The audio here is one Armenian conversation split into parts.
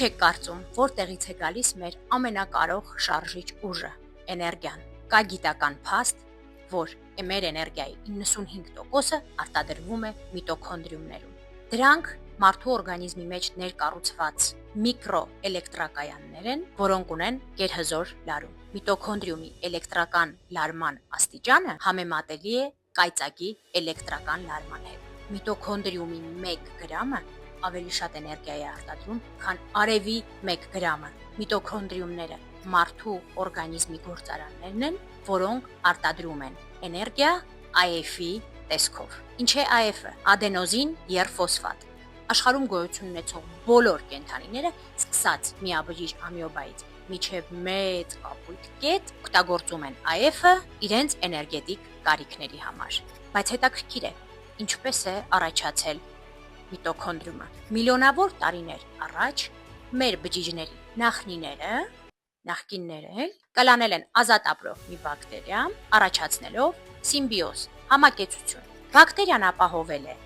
Չեք կարծում, որտեղից է գալիս մեր ամենակարող շարժիչ ուժը՝ էներգիան։ Կա գիտական փաստ, որ մեր էներգիայի 95%-ը արտադրվում է միտոքոնդրիումներում։ Դրանք մարդու օրգանիզմի մեջ ներկառուցված միկրոէլեկտրակայաններ են, որոնք ունեն գերհզոր լարում։ Միտոքոնդրիումի էլեկտրական լարման աստիճանը համեմատելի է կայծակի էլեկտրական լարման հետ։ Միտոքոնդրիումի 1 գրամը ավելի շատ էներգիա է արտադրում, քան արևի 1 գրամը։ Միտոքոնդրիումները մարդու օրգանիզմի գործարաններն են, որոնք արտադրում են էներգիա AF-ի տեսքով։ Ինչ է AF-ը? Ադենոզին երֆոսֆատ։ Աշխարհում գոյություն ունեցող բոլոր կենդանիները, սկսած միաբջիջ ամիոբայից մինչև մեծ կապույտ կետ, օգտագործում են AF-ը իրենց էներգետիկ կարիքների համար։ Բայց հետաքրքիր է, ինչպես է առաջացել միտոքոնդրիումը։ Միլիոնավոր տարիներ առաջ մեր բջիջների նախնիները կլանել են ազատ ապրող մի բակտերիա, առաջացնելով սիմբիոզ, համակեցություն։ Բակտերիան ապահովել է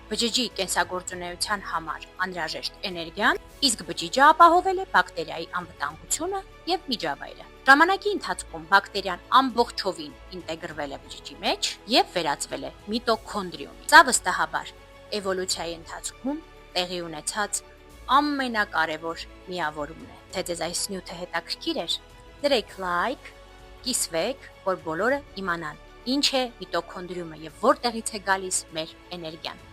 բջիջի կենսագործունեության համար անհրաժեշտ էներգիան, իսկ բջիջը ապահովել է բակտերիայի անվտանգությունը եւ միջավայրը։ Ժամանակի ընթացքում բակտերիան ամբողջովին ինտեգրվել է բջիջի մեջ եւ վերածվել է միտոքոնդրիում։ Սա վստահաբար էվոլյուցիայի ընթացքում տեղի ունեցած ամենակարևոր միավորումն է։ Թե ձեզ այս նյութը հետաքրքիր էր, դրեք լայք, կիսվեք, որ բոլորը իմանան ինչ է միտոքոնդրիումը եւ որտեղից է գալիս մեր էներգիան։